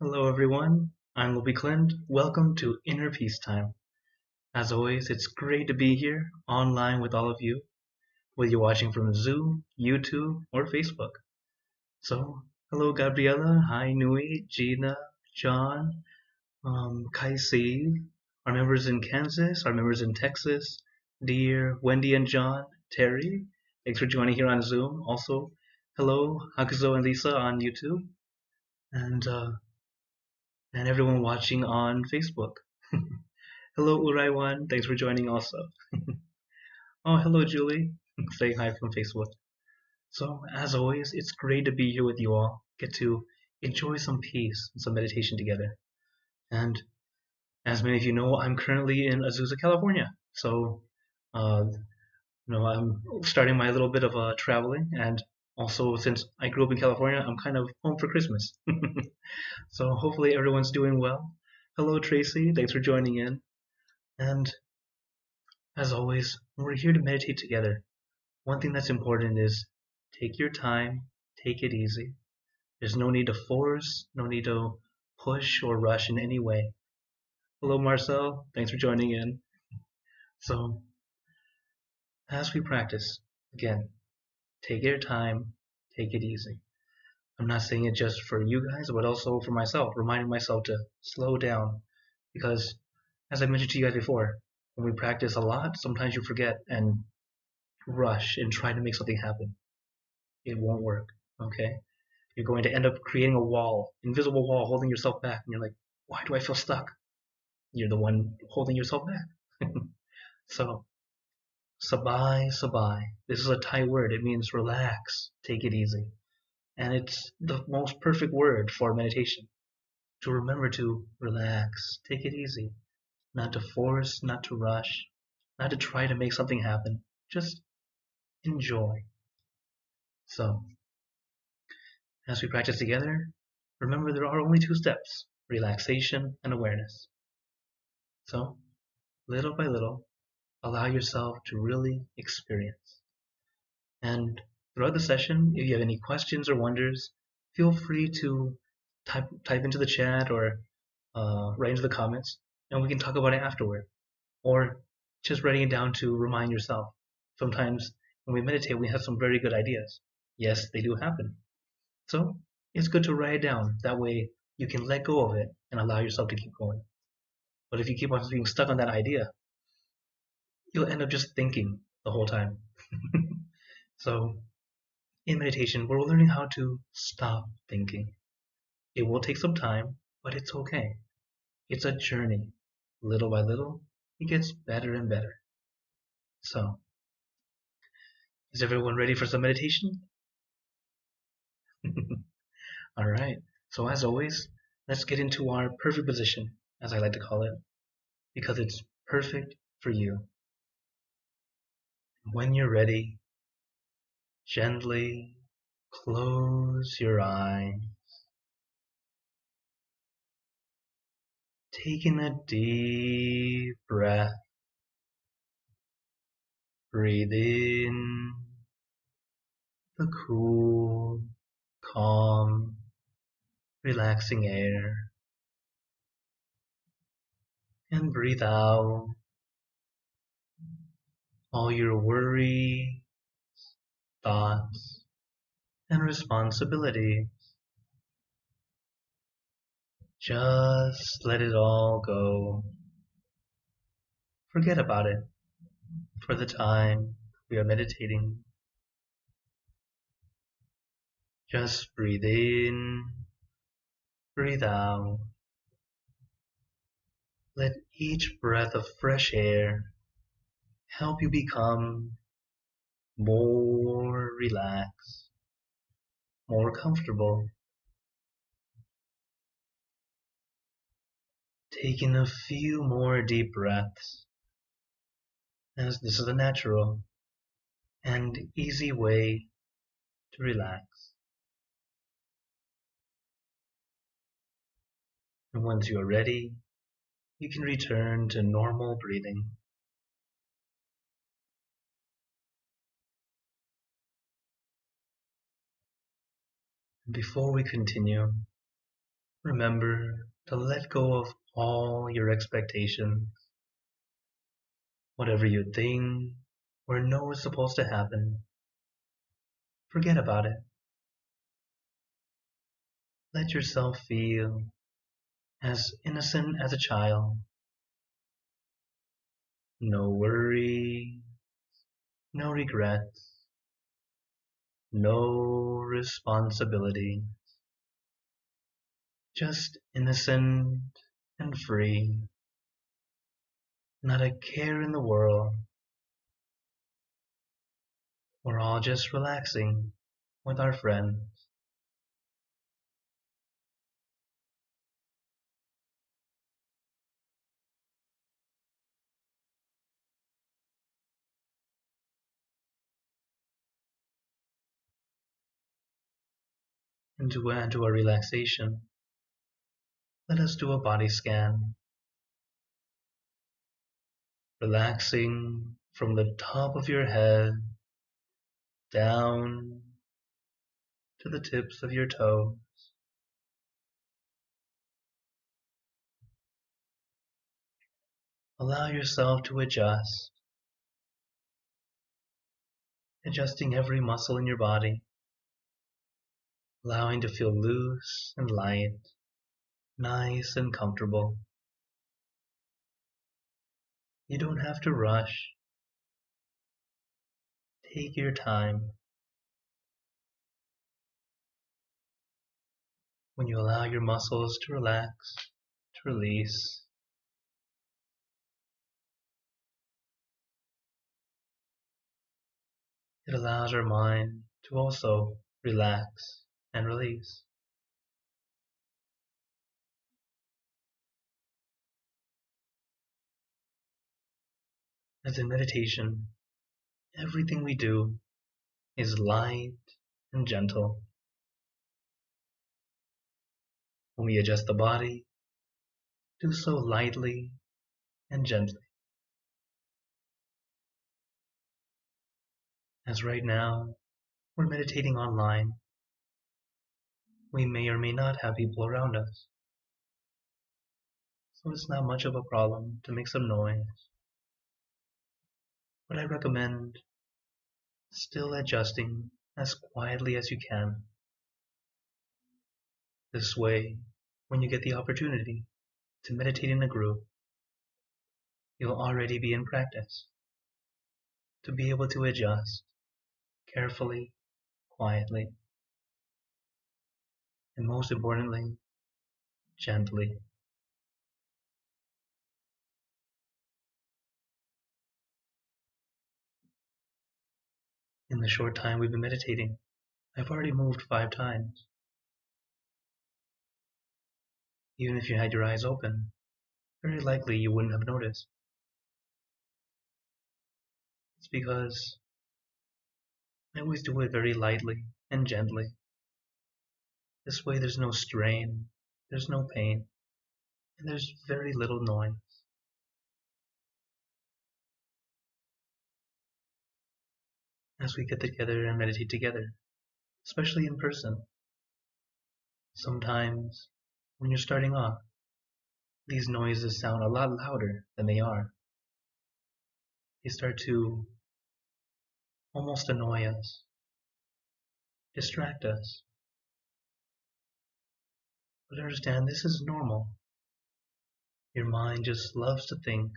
Hello everyone, I'm Will Clint. Welcome to Inner Peace Time. As always, it's great to be here online with all of you, whether you're watching from Zoom, YouTube, or Facebook. So, hello Gabriella, hi Nui, Gina, John, Kaisi, our members in Kansas, our members in Texas, Dear, Wendy and John, Terry, thanks for joining here on Zoom. Also, hello Hakuzo and Lisa on YouTube, and uh, and everyone watching on Facebook. Hello, Uraiwan. Thanks for joining also. Oh, hello, Julie. Saying hi from Facebook. So, as always, it's great to be here with you all. Get to enjoy some peace and some meditation together. And as many of you know, I'm currently in Azusa, California. So, uh, I'm starting my little bit of traveling. And also, since I grew up in California, I'm kind of home for Christmas. So, hopefully, everyone's doing well. Hello, Tracy. Thanks for joining in. And as always, we're here to meditate together. One thing that's important is take your time, take it easy. There's no need to force, no need to push or rush in any way. Hello, Marcel. Thanks for joining in. So, as we practice, again, take your time, take it easy. I'm not saying it just for you guys, but also for myself, reminding myself to slow down. Because, as I mentioned to you guys before, when we practice a lot, sometimes you forget and rush and try to make something happen. It won't work, okay? You're going to end up creating a wall, invisible wall, holding yourself back. And you're like, why do I feel stuck? You're the one holding yourself back. So, sabai, sabai. This is a Thai word. It means relax, take it easy. And it's the most perfect word for meditation. To remember to relax, take it easy. Not to force, not to rush, not to try to make something happen. Just enjoy. So, as we practice together, remember there are only two steps, relaxation and awareness. So, little by little, allow yourself to really experience. And throughout the session, if you have any questions or wonders, feel free to type into the chat or write into the comments, and we can talk about it afterward. Or just writing it down to remind yourself. Sometimes when we meditate, we have some very good ideas. Yes, they do happen. So it's good to write it down. That way you can let go of it and allow yourself to keep going. But if you keep on being stuck on that idea, you'll end up just thinking the whole time. So in meditation, we're learning how to stop thinking. It will take some time, but it's okay. It's a journey. Little by little, it gets better and better. So, is everyone ready for some meditation? All right. So as always, let's get into our perfect position, as I like to call it, because it's perfect for you. When you're ready, gently close your eyes, taking a deep breath. Breathe in the cool, calm, relaxing air, and breathe out all your worries, thoughts, and responsibilities. Just let it all go. Forget about it for the time we are meditating. Just breathe in, breathe out. Let each breath of fresh air help you become more relaxed, more comfortable. Taking a few more deep breaths, as this is a natural and easy way to relax. And once you are ready, you can return to normal breathing. Before we continue, Remember to let go of all your expectations. Whatever you think or know is supposed to happen, forget about it. Let yourself feel as innocent as a child. No worry, no regrets, no responsibility. Just innocent and free. Not a care in the world. We're all just relaxing with our friends. And to add to our relaxation, let us do a body scan, relaxing from the top of your head down to the tips of your toes. Allow yourself to adjust, adjusting every muscle in your body, allowing to feel loose and light, nice and comfortable. You don't have to rush. Take your time. When you allow your muscles to relax, to release, it allows our mind to also relax and release. As in meditation, everything we do is light and gentle. When we adjust the body, do so lightly and gently. As right now, we're meditating online. We may or may not have people around us. So it's not much of a problem to make some noise. But I recommend still adjusting as quietly as you can. This way, when you get the opportunity to meditate in a group, you'll already be in practice to be able to adjust carefully, quietly, and most importantly, gently. In the short time we've been meditating, I've already moved 5 times. Even if you had your eyes open, very likely you wouldn't have noticed. It's because I always do it very lightly and gently. This way there's no strain, there's no pain, and there's very little noise. As we get together and meditate together, especially in person, sometimes when you're starting off, these noises sound a lot louder than they are. They start to almost annoy us, distract us. But understand this is normal. Your mind just loves to think.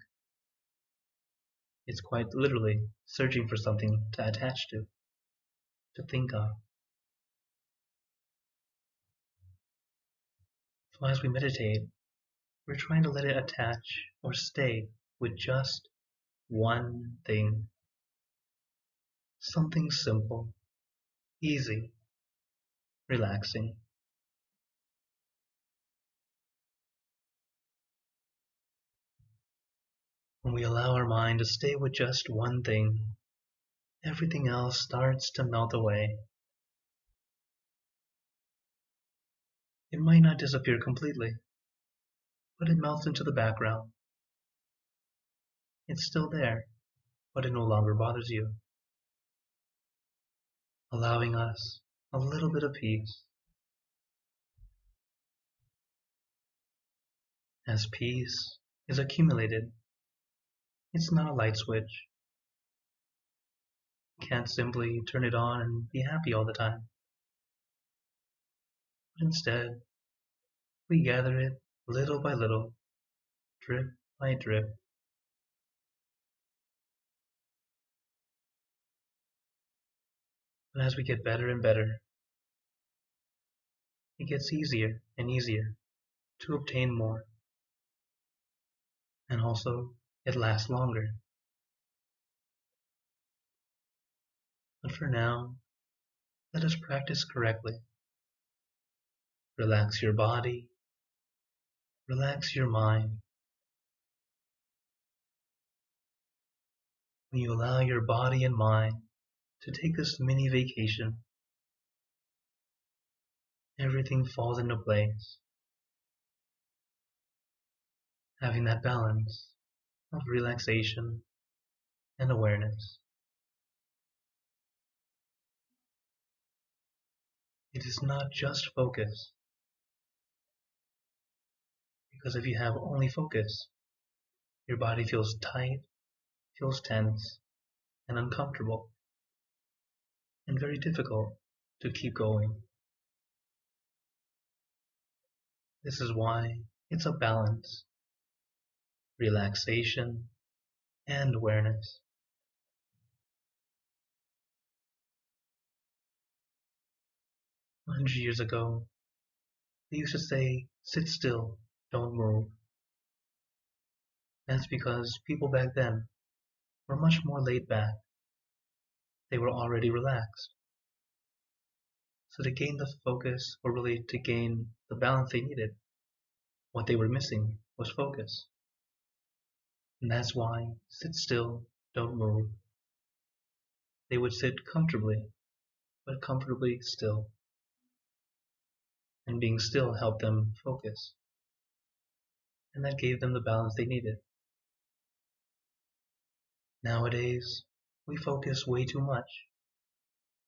It's quite literally searching for something to attach to think of. So as we meditate, we're trying to let it attach or stay with just one thing. Something simple, easy, relaxing. When we allow our mind to stay with just one thing, everything else starts to melt away. It might not disappear completely, but it melts into the background. It's still there, but it no longer bothers you, allowing us a little bit of peace. As peace is accumulated, it's not a light switch. You can't simply turn it on and be happy all the time. But instead, we gather it little by little, drip by drip. But as we get better and better, it gets easier and easier to obtain more. And also, it lasts longer. But for now, let us practice correctly. Relax your body, relax your mind. When you allow your body and mind to take this mini vacation, everything falls into place, having that balance of relaxation and awareness. It is not just focus, because if you have only focus, your body feels tight, feels tense, and uncomfortable, and very difficult to keep going. This is why it's a balance, relaxation, and awareness. 100 years ago, they used to say, sit still, don't move. That's because people back then were much more laid back. They were already relaxed. So to gain the focus, or really to gain the balance they needed, what they were missing was focus. And that's why sit still, don't move. They would sit comfortably, but comfortably still. And being still helped them focus. And that gave them the balance they needed. Nowadays, we focus way too much.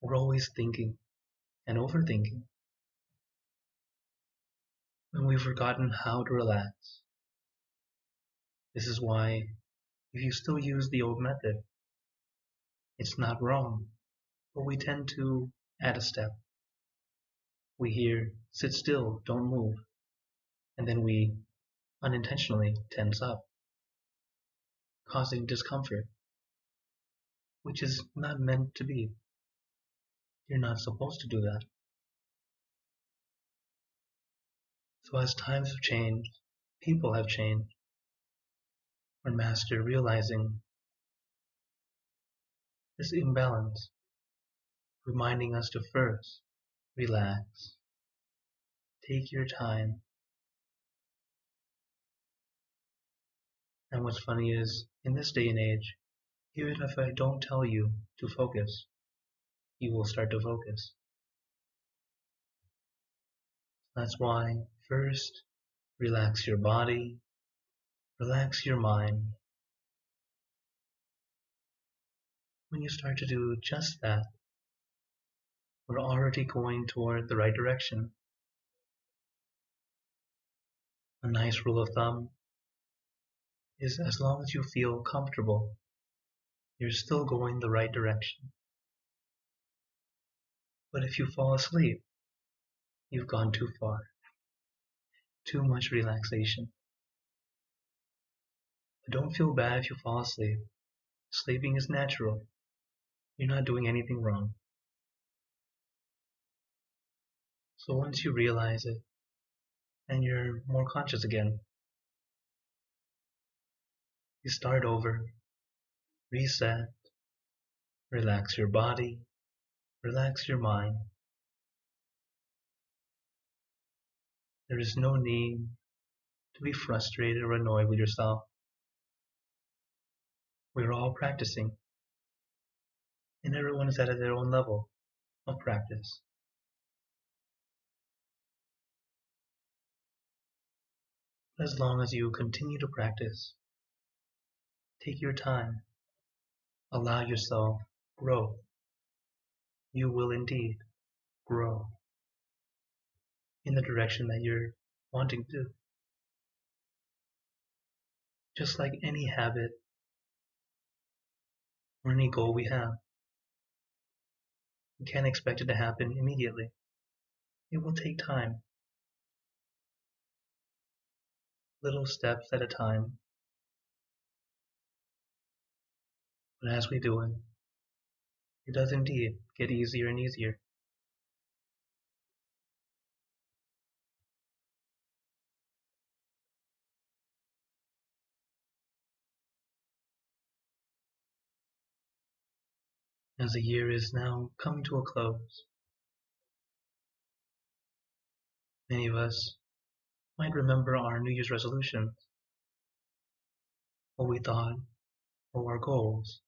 We're always thinking and overthinking. And we've forgotten how to relax. This is why, if you still use the old method, it's not wrong, but we tend to add a step. We hear, sit still, don't move, and then we unintentionally tense up, causing discomfort, which is not meant to be. You're not supposed to do that. So as times have changed, people have changed. Our master realizing this imbalance, reminding us to first relax, take your time. And what's funny is, in this day and age, even if I don't tell you to focus, you will start to focus. That's why first, relax your body, relax your mind. When you start to do just that, we're already going toward the right direction. A nice rule of thumb is as long as you feel comfortable, you're still going the right direction. But if you fall asleep, you've gone too far. Too much relaxation. But don't feel bad if you fall asleep. Sleeping is natural. You're not doing anything wrong. So once you realize it, and you're more conscious again, you start over, reset, relax your body, relax your mind. There is no need to be frustrated or annoyed with yourself. We're all practicing, and everyone is at their own level of practice. As long as you continue to practice, take your time, allow yourself grow. You will indeed grow in the direction that you're wanting to. Just like any habit or any goal we have, we can't expect it to happen immediately. It will take time, little steps at a time, but as we do it, it does indeed get easier and easier. As the year is now coming to a close, many of us might remember our New Year's resolutions, what we thought were our goals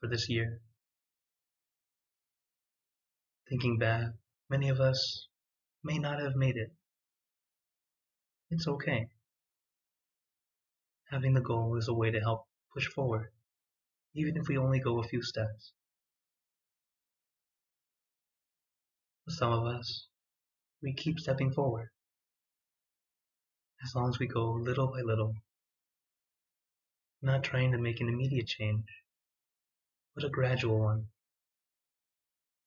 for this year. Thinking back, many of us may not have made it. It's okay. Having the goal is a way to help push forward, even if we only go a few steps. For some of us, we keep stepping forward, as long as we go little by little, not trying to make an immediate change, but a gradual one.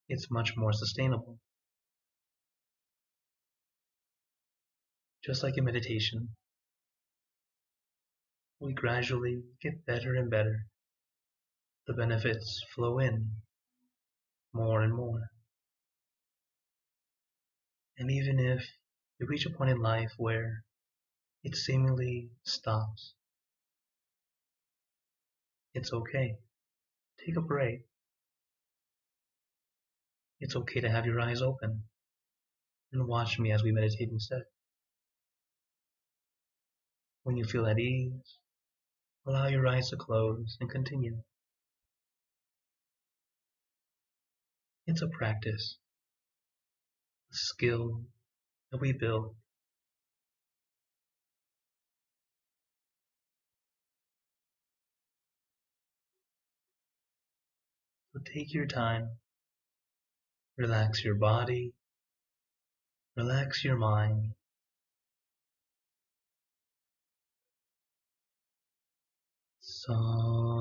It's much more sustainable. Just like in meditation, we gradually get better and better. The benefits flow in more and more. And even if you reach a point in life where it seemingly stops, it's okay. Take a break. It's okay to have your eyes open and watch me as we meditate instead. When you feel at ease, allow your eyes to close and continue. It's a practice, a skill that we build. So take your time, relax your body, relax your mind. Sam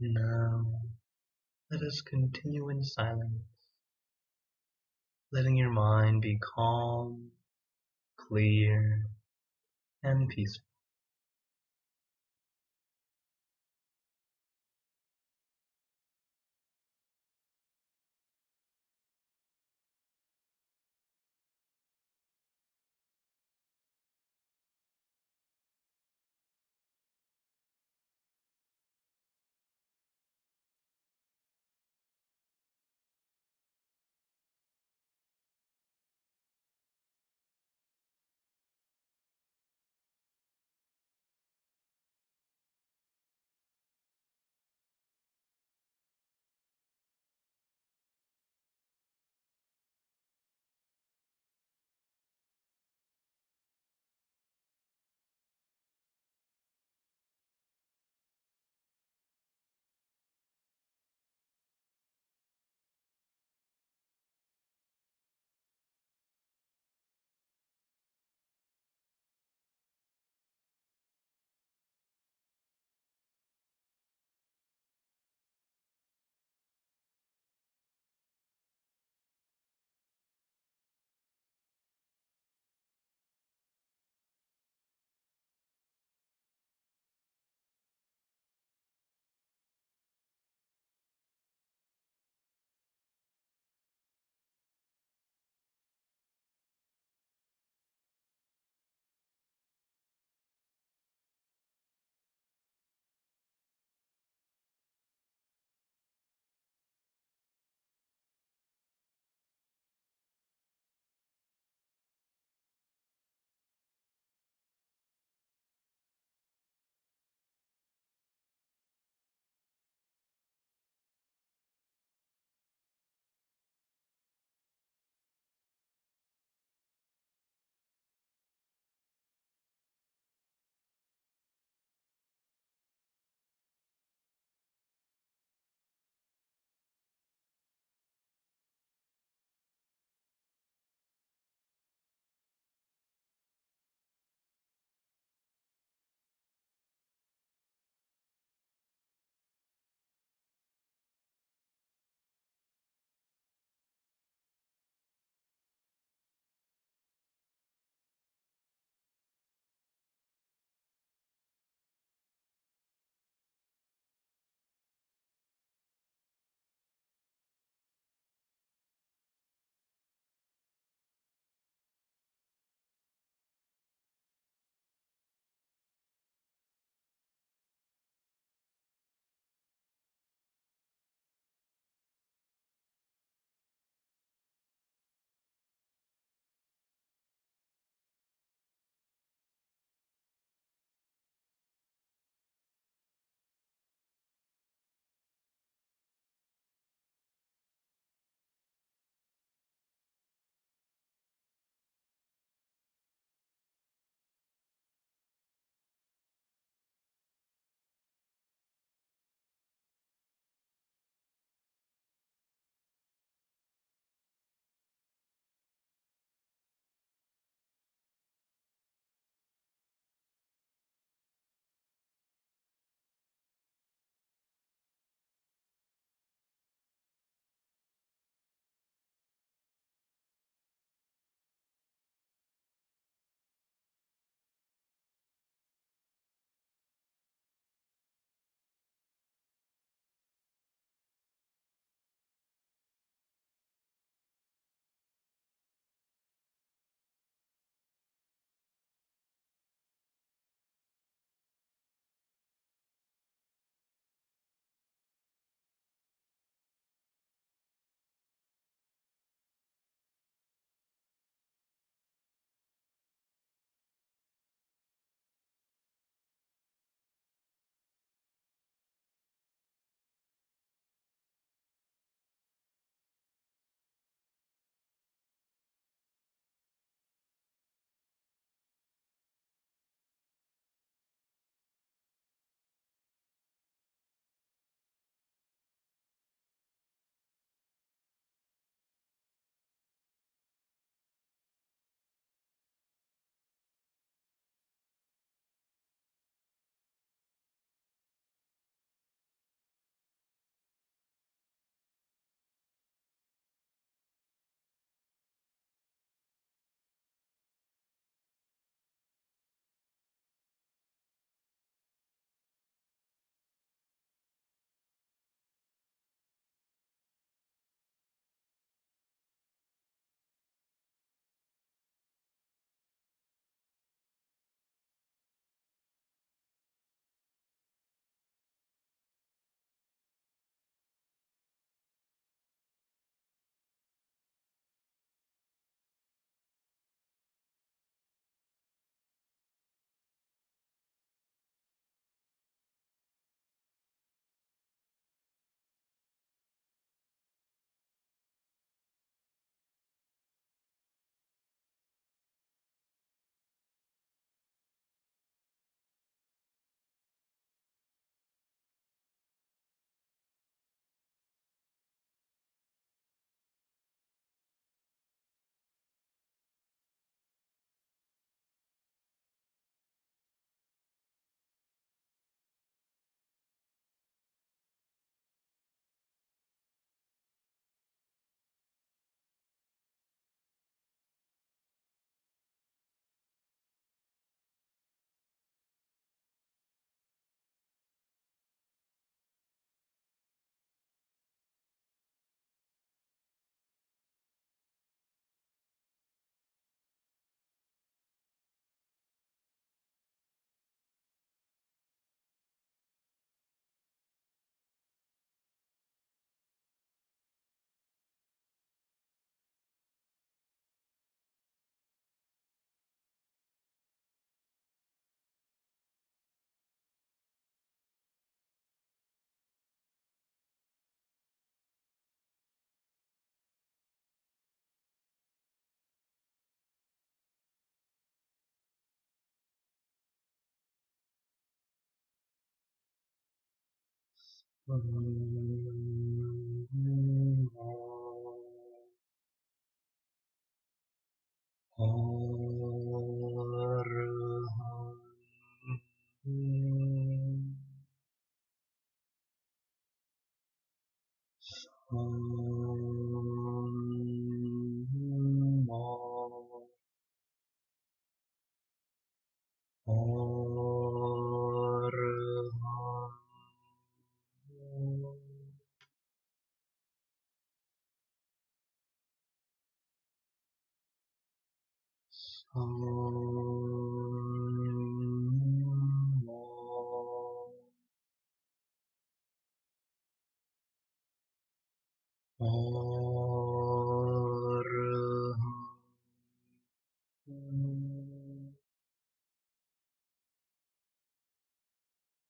Now, let us continue in silence, letting your mind be calm, clear, and peaceful.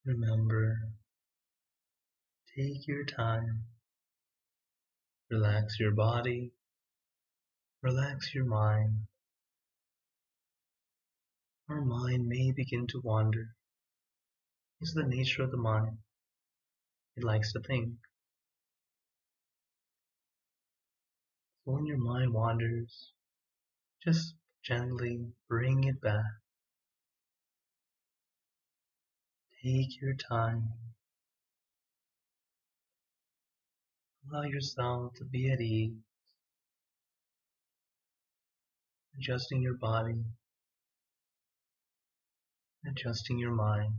Remember, take your time, relax your body, relax your mind. Our mind may begin to wander. It's the nature of the mind. It likes to think. So when your mind wanders, just gently bring it back. Take your time. Allow yourself to be at ease, adjusting your body, adjusting your mind.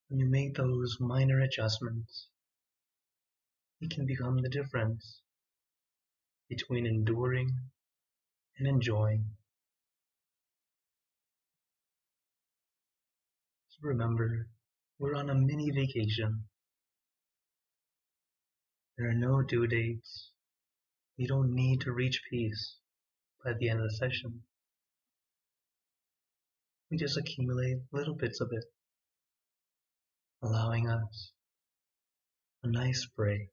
When you make those minor adjustments, it can become the difference between enduring and enjoying. So remember, we're on a mini vacation. There are no due dates. You don't need to reach peace by the end of the session. We just accumulate little bits of it, allowing us a nice break.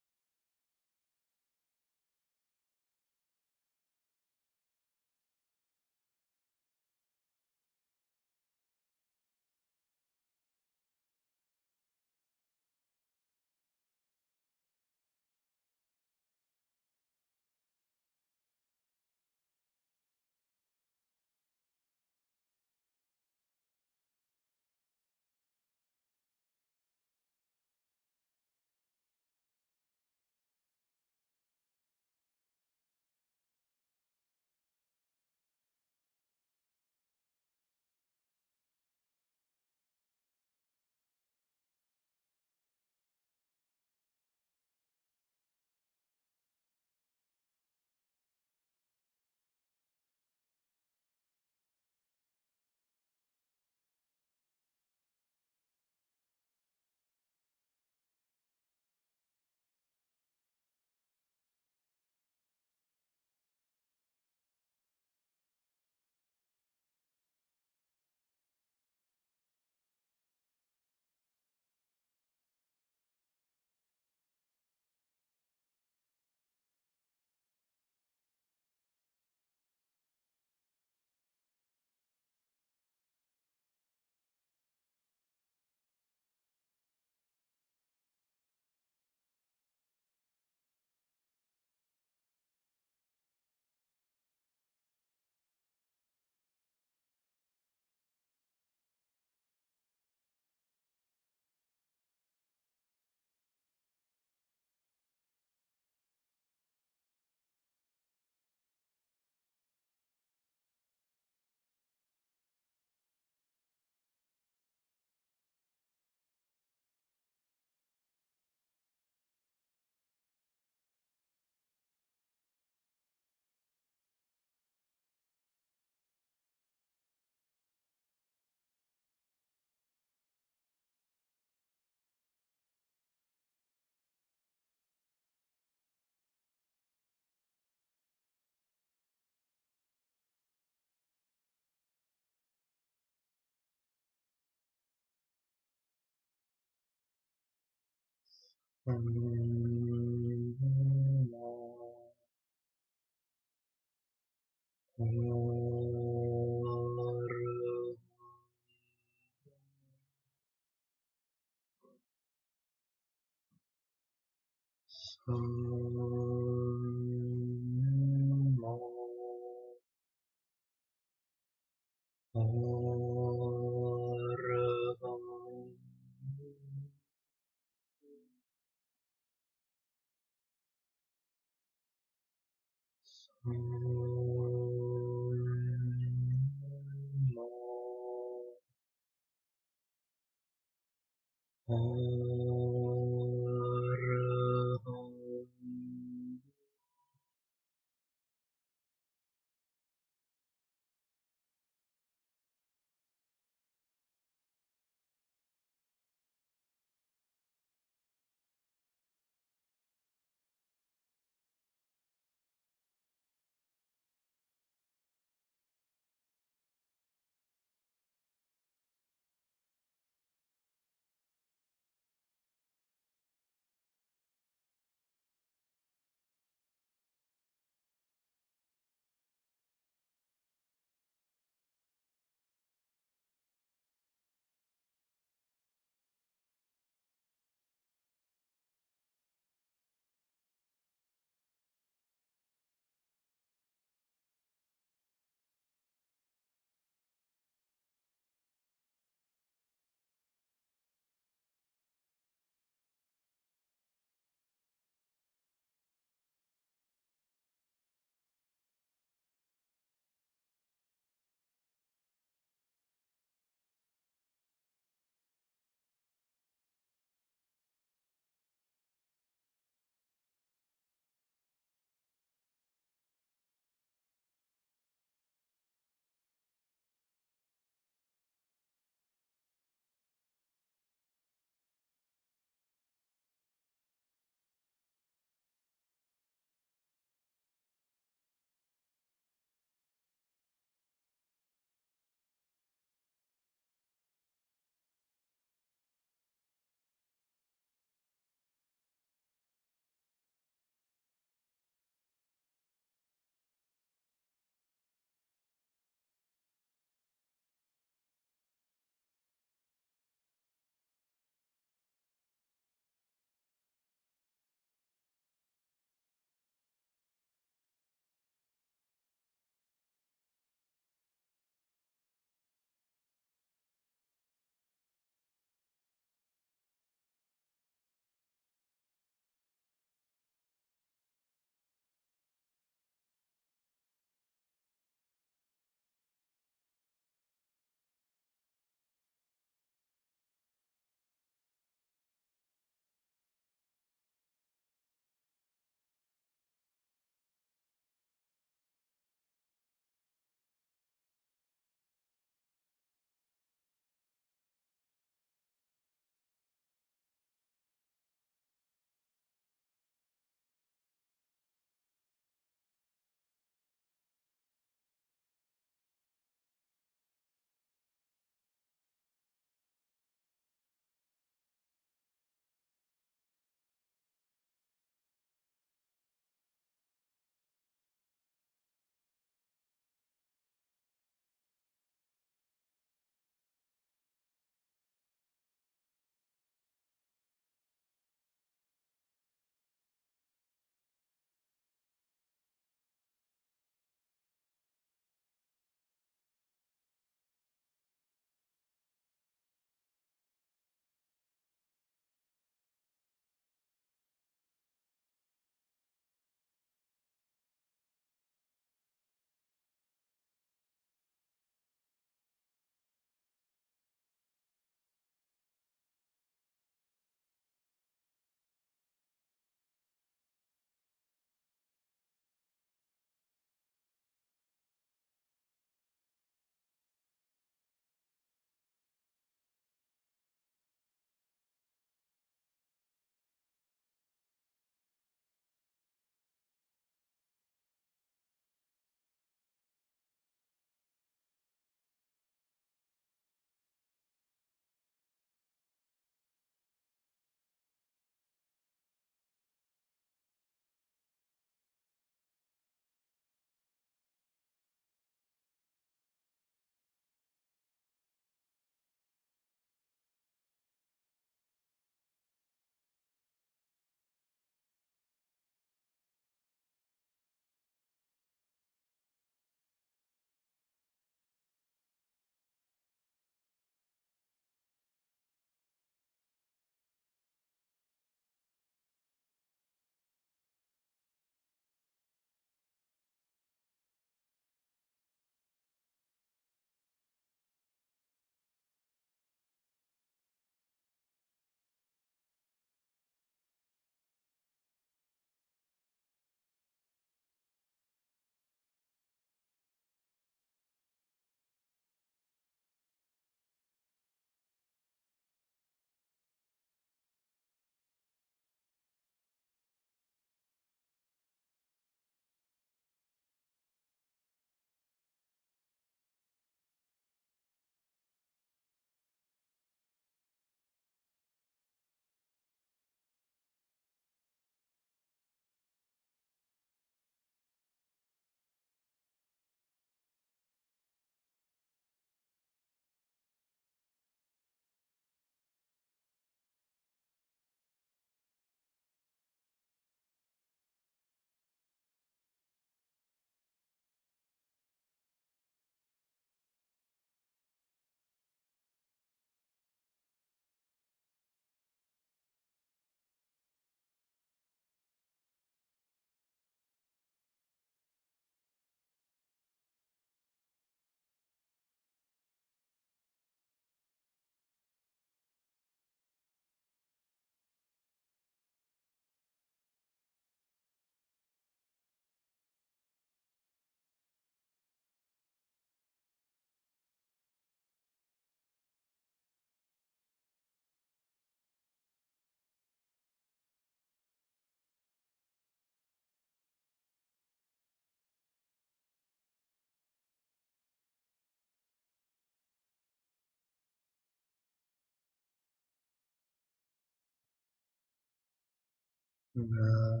Now,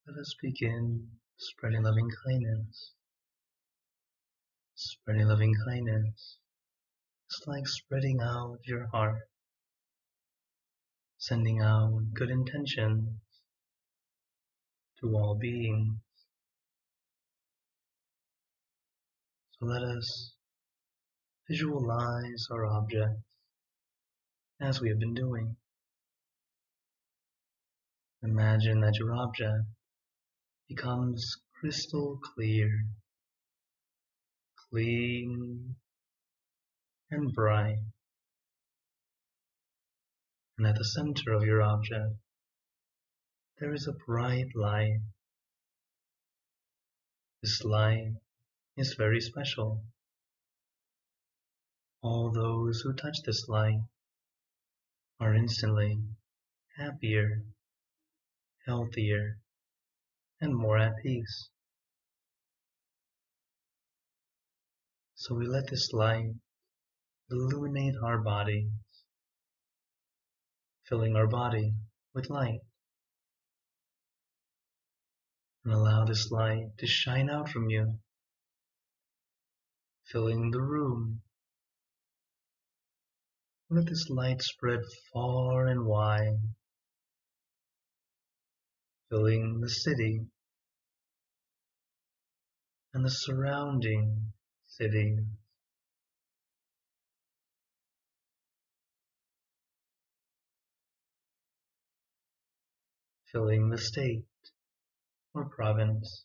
let us begin spreading loving kindness. Spreading loving kindness is like spreading out your heart, sending out good intentions to all beings. So let us visualize our object as we have been doing. Imagine that your object becomes crystal clear, clean, and bright. And at the center of your object, there is a bright light. This light is very special. All those who touch this light are instantly happier, healthier, and more at peace. So we let this light illuminate our body, filling our body with light, and allow this light to shine out from you, filling the room. Let this light spread far and wide, filling the city and the surrounding city. Filling the state or province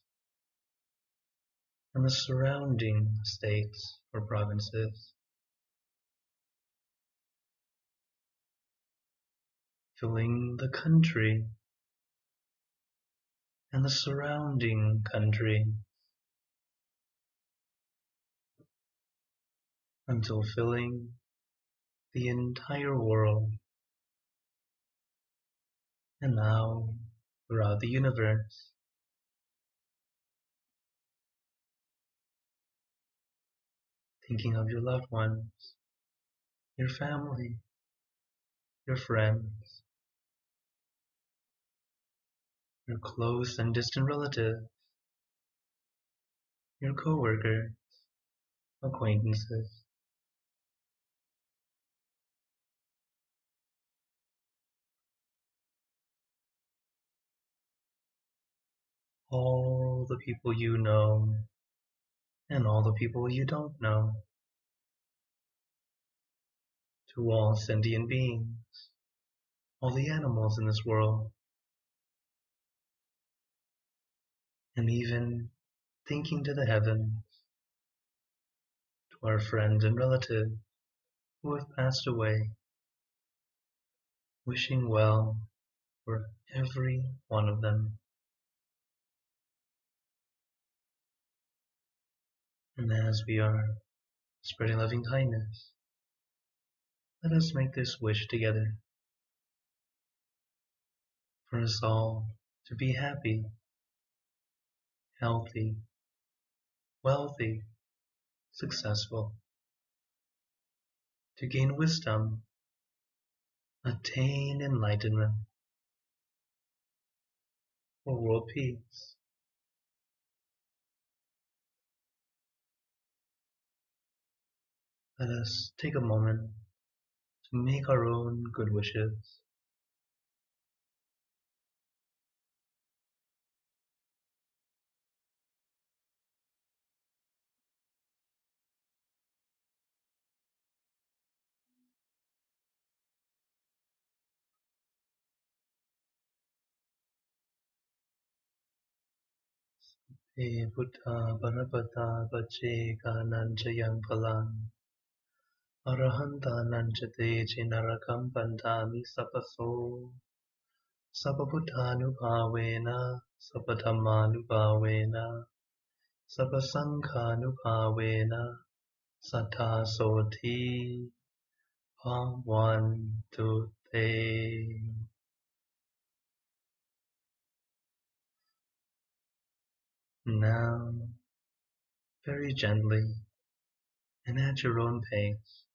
and the surrounding states or provinces. Filling the country and the surrounding country, until filling the entire world, and now throughout the universe. Thinking of your loved ones, your family, your friends, your close and distant relatives, your co-workers, acquaintances. All the people you know and all the people you don't know. To all sentient beings, all the animals in this world, and even thinking to the heavens, to our friends and relatives who have passed away, wishing well for every one of them. And as we are spreading loving kindness, let us make this wish together for us all to be happy, healthy, wealthy, successful, to gain wisdom, attain enlightenment, for world peace. Let us take a moment to make our own good wishes. He Buddha Bharapata Bache Kananjayang Palang Arahanta Nanchate Chinarakam Pantami Sapaso Sapabuddhanupavena Sapadhammanupavena Sapasankhanupavena Sattha Soti Bhavantu Te. Now, very gently and at your own pace,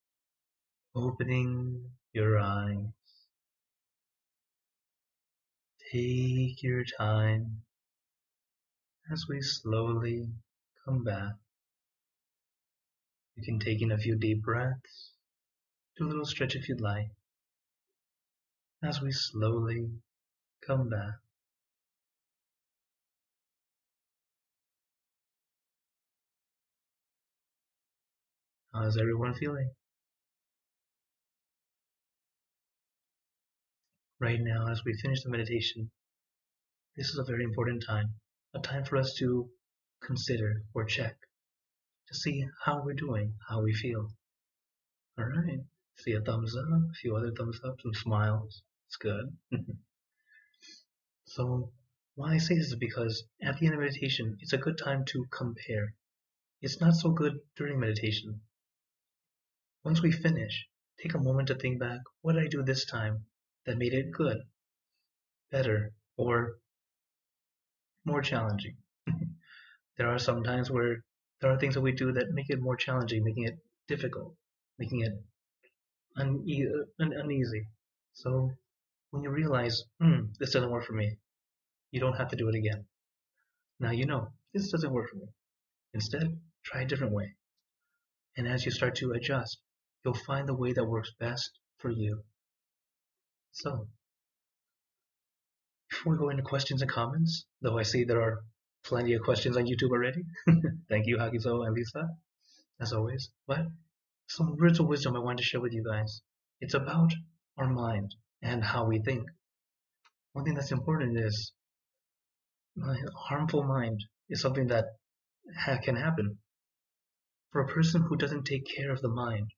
opening your eyes. Take your time as we slowly come back. You can take in a few deep breaths, do a little stretch if you'd like, as we slowly come back. How is everyone feeling? Right now, as we finish the meditation, this is a very important time, a time for us to consider or check to see how we're doing, how we feel. All right, see a thumbs up, a few other thumbs up, some smiles. It's good. So why I say this is because at the end of meditation, it's a good time to compare. It's not so good during meditation. Once we finish, take a moment to think back, what did I do this time that made it good, better, or more challenging? There are some times where there are things that we do that make it more challenging, making it difficult, making it uneasy. So when you realize, this doesn't work for me, you don't have to do it again. Now you know, this doesn't work for me. Instead, try a different way. And as you start to adjust, you'll find the way that works best for you. So, before we go into questions and comments, though I see there are plenty of questions on YouTube already, thank you, Hagizo and Lisa, as always. But some words of wisdom I wanted to share with you guys. It's about our mind and how we think. One thing that's important is a harmful mind is something that can happen. For a person who doesn't take care of the mind,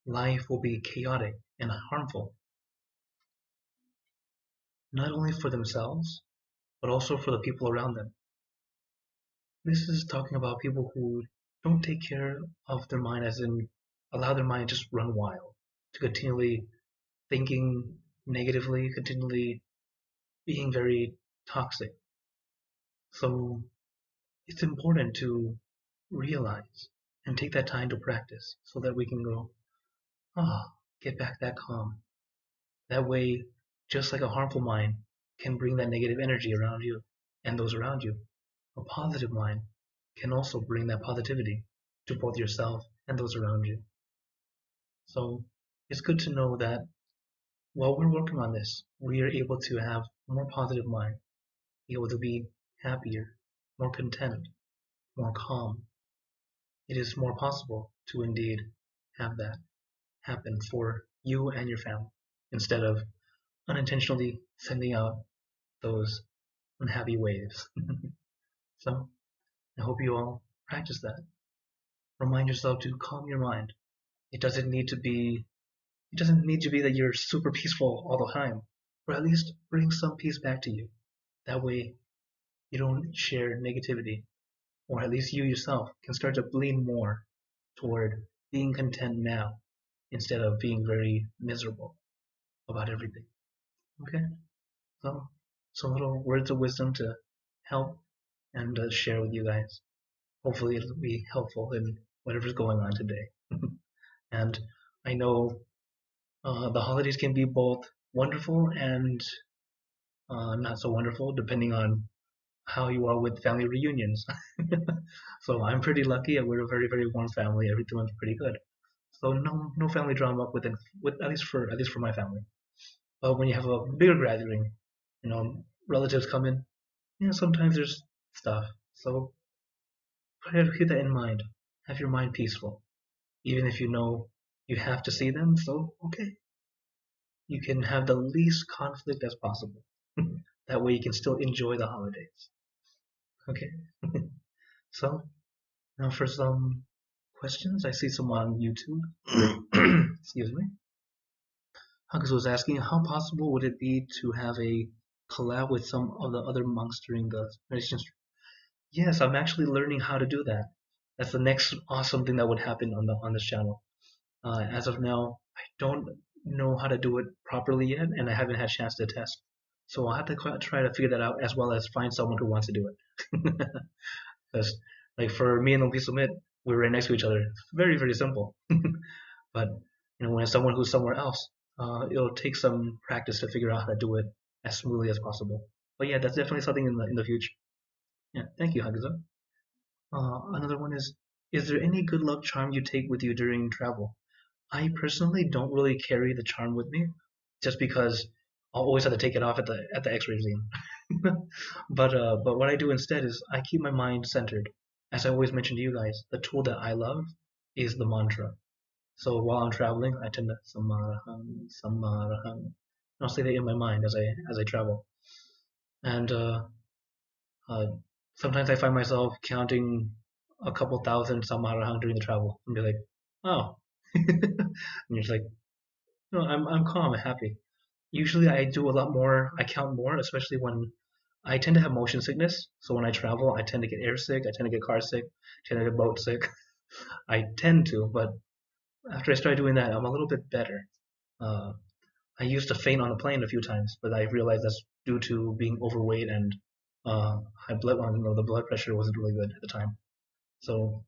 life will be chaotic and harmful, not only for themselves, but also for the people around them. This is talking about people who don't take care of their mind, as in allow their mind to just run wild, to continually thinking negatively, continually being very toxic. So it's important to realize and take that time to practice so that we can go, get back that calm. That way, just like a harmful mind can bring that negative energy around you and those around you, a positive mind can also bring that positivity to both yourself and those around you. So it's good to know that while we're working on this, we are able to have a more positive mind, able to be happier, more content, more calm. It is more possible to indeed have that happen for you and your family instead of unintentionally sending out those unhappy waves. So I hope you all practice that. Remind yourself to calm your mind. It doesn't need to be that you're super peaceful all the time, or at least bring some peace back to you. That way you don't share negativity, or at least you yourself can start to lean more toward being content now instead of being very miserable about everything. Okay? So, some little words of wisdom to help and share with you guys. Hopefully it'll be helpful in whatever's going on today. And I know the holidays can be both wonderful and not so wonderful, depending on how you are with family reunions. So I'm pretty lucky. We're a very, very warm family. Everyone's pretty good. So no family drama with at least for my family. But when you have a bigger gathering, relatives come in. Sometimes there's stuff. So try to keep that in mind. Have your mind peaceful, even if you know you have to see them. So okay, you can have the least conflict as possible. That way you can still enjoy the holidays. Okay. So now for some questions, I see some on YouTube. Excuse me. Hugs was asking, how possible would it be to have a collab with some of the other monks during the meditation? Yes, I'm actually learning how to do that. That's the next awesome thing that would happen on this channel. As of now, I don't know how to do it properly yet, and I haven't had a chance to test. So I'll have to try to figure that out, as well as find someone who wants to do it. Because, like, for me and Lumpy Submit, we're right next to each other. It's very, very simple. But when it's someone who's somewhere else, it'll take some practice to figure out how to do it as smoothly as possible. But yeah, that's definitely something in the future. Yeah, thank you, Hagizo. Another one is there any good luck charm you take with you during travel? I personally don't really carry the charm with me, just because I'll always have to take it off at the X-ray scene. But what I do instead is I keep my mind centered. As I always mention to you guys, the tool that I love is the mantra. So while I'm traveling, I tend to samaraham, samaraham. And I'll say that in my mind as I travel. And uh, sometimes I find myself counting a couple thousand samaraham during the travel and be like, oh, and you're just like, no, I'm calm and happy. Usually I do a lot more. I count more, especially when I tend to have motion sickness. So when I travel, I tend to get air sick. I tend to get car sick. I tend to get boat sick. I tend to, but after I started doing that, I'm a little bit better. Uh, I used to faint on a plane a few times, but I realized that's due to being overweight and high blood. The blood pressure wasn't really good at the time. So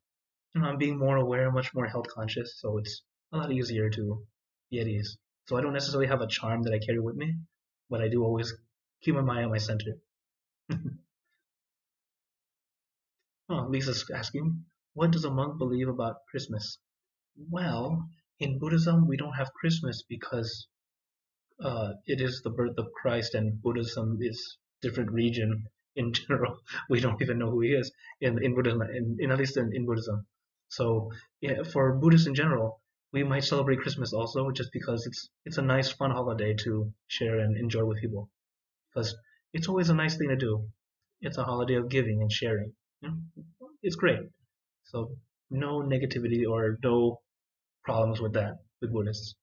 I'm being more aware, much more health conscious. So it's a lot easier to be at ease. So I don't necessarily have a charm that I carry with me, but I do always keep my mind at my center. Oh, Lisa's asking, what does a monk believe about Christmas? Well, in Buddhism, we don't have Christmas because it is the birth of Christ, and Buddhism is different region in general. We don't even know who he is in Buddhism, in at least in Buddhism. So yeah, for Buddhists in general, we might celebrate Christmas also, just because it's a nice, fun holiday to share and enjoy with people. Because it's always a nice thing to do. It's a holiday of giving and sharing. You know? It's great. So no negativity or no problems with that with Buddhists.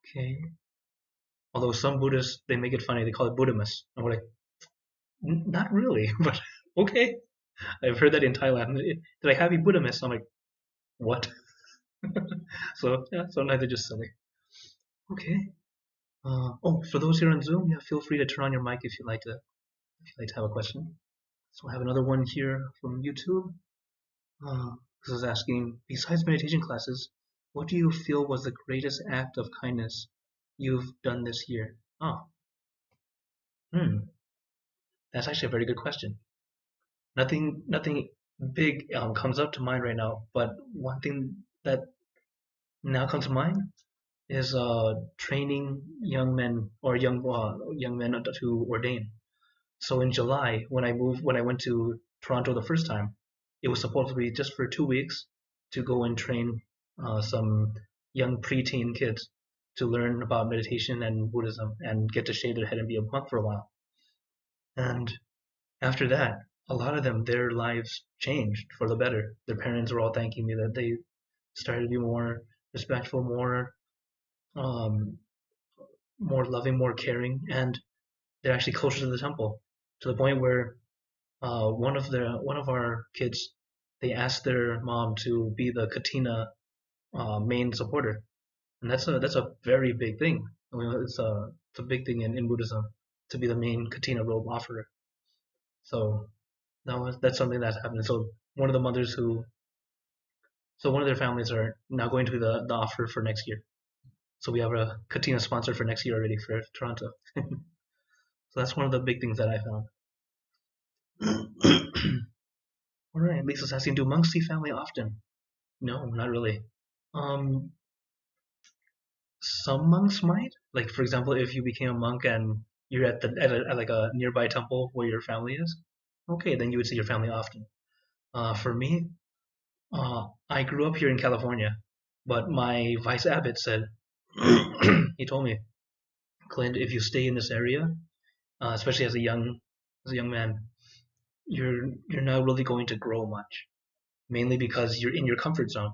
Okay. Although some Buddhists they make it funny, they call it Buddhimus. And we're like, not really, but okay. I've heard that in Thailand. Did I have you Buddhimus? I'm like, what? So yeah, sometimes they're just silly. Okay. Oh, for those here on Zoom, yeah, feel free to turn on your mic if you like to have a question. So I have another one here from YouTube. This is asking, besides meditation classes, what do you feel was the greatest act of kindness you've done this year? Oh, hmm, that's actually a very good question. Nothing big comes up to mind right now, but one thing that now comes to mind is training young men or young men to ordain. So in July, when I went to Toronto the first time, it was supposed to be just for 2 weeks to go and train some young preteen kids to learn about meditation and Buddhism and get to shave their head and be a monk for a while. And after that, a lot of them, their lives changed for the better. Their parents were all thanking me that they started to be more respectful, um, more loving, more caring, and they're actually closer to the temple to the point where one of our kids they asked their mom to be the katina main supporter, and that's a very big thing. I mean, it's a big thing in Buddhism to be the main katina robe offerer. So that's something that's happening. So one of the mothers who so one of their families are now going to be the offer for next year. So we have a katina sponsor for next year already for Toronto. So that's one of the big things that I found. All right, Lisa's asking, do monks see family often? No, not really. Um, some monks might. Like for example, if you became a monk and you're at like a nearby temple where your family is, okay, then you would see your family often. For me, I grew up here in California, but my vice abbot said he told me, Clint, if you stay in this area, especially as a young man, you're not really going to grow much, mainly because you're in your comfort zone.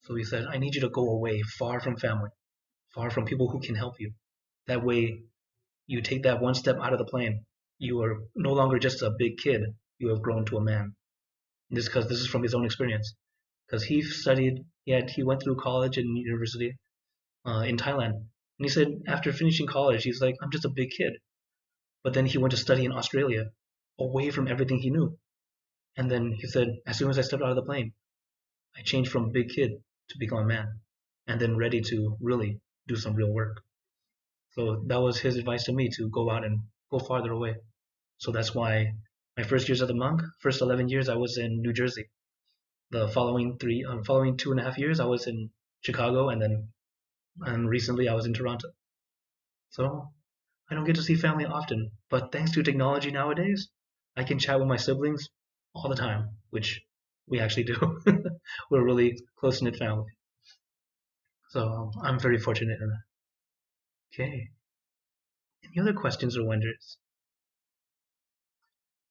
So he said, I need you to go away, far from family, far from people who can help you. That way, you take that one step out of the plane. You are no longer just a big kid. You have grown to a man. Because this is from his own experience. Because he studied, he went through college and university in Thailand. And he said after finishing college, he's like, I'm just a big kid. But then he went to study in Australia, away from everything he knew. And then he said, as soon as I stepped out of the plane, I changed from a big kid to become a man, and then ready to really do some real work. So that was his advice to me, to go out and go farther away. So that's why my first years as a monk, first 11 years I was in New Jersey. The following following 2.5 years I was in Chicago, and recently I was in Toronto. So I don't get to see family often, but thanks to technology nowadays, I can chat with my siblings all the time, which we actually do. We're a really close knit family. So I'm very fortunate in that. Okay. Any other questions or wonders?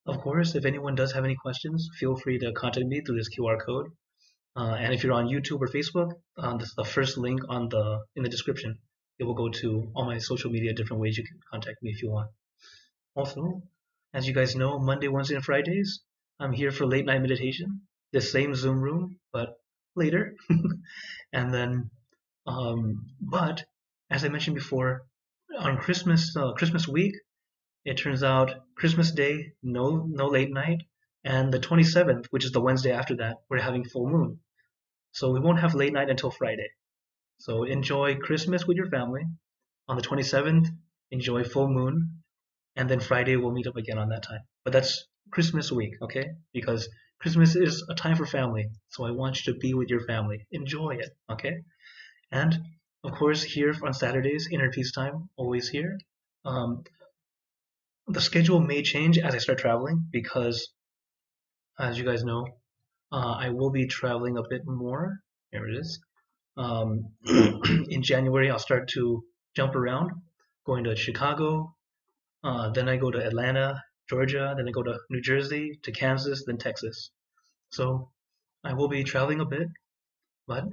Of course, if anyone does have any questions, feel free to contact me through this QR code. And if you're on YouTube or Facebook, this is the first link in the description. It will go to all my social media, different ways you can contact me if you want. Also, as you guys know, Monday, Wednesday, and Fridays, I'm here for late night meditation. The same Zoom room, but later. And then, but as I mentioned before, on Christmas week, it turns out Christmas Day, no late night, and the 27th, which is the Wednesday after that, we're having full moon. So we won't have late night until Friday. So enjoy Christmas with your family. On the 27th, enjoy full moon, and then Friday we'll meet up again on that time. But that's Christmas week, okay? Because Christmas is a time for family, so I want you to be with your family. Enjoy it, okay? And of course, here on Saturdays, Inner Peace Time, always here. The schedule may change as I start traveling because, as you guys know, I will be traveling a bit more. Here it is. In January, I'll start to jump around, going to Chicago, then I go to Atlanta, Georgia, then I go to New Jersey, to Kansas, then Texas. So I will be traveling a bit, but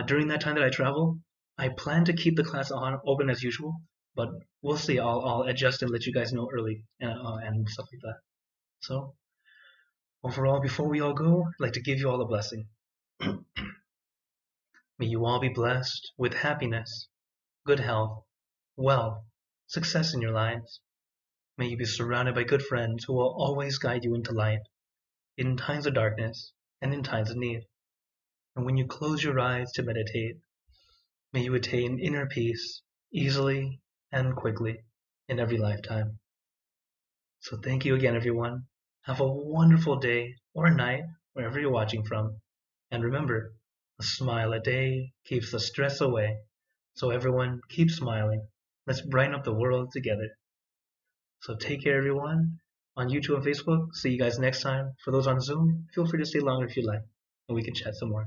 during that time that I travel, I plan to keep the class open as usual, but we'll see. I'll adjust and let you guys know early and stuff like that. So overall, before we all go, I'd like to give you all a blessing. May you all be blessed with happiness, good health, wealth, success in your lives. May you be surrounded by good friends who will always guide you into light, in times of darkness and in times of need. And when you close your eyes to meditate, may you attain inner peace easily and quickly in every lifetime. So thank you again, everyone. Have a wonderful day or night, wherever you're watching from. And remember, a smile a day keeps the stress away. So everyone, keep smiling. Let's brighten up the world together. So take care, everyone. On YouTube and Facebook, see you guys next time. For those on Zoom, feel free to stay longer if you like, and we can chat some more.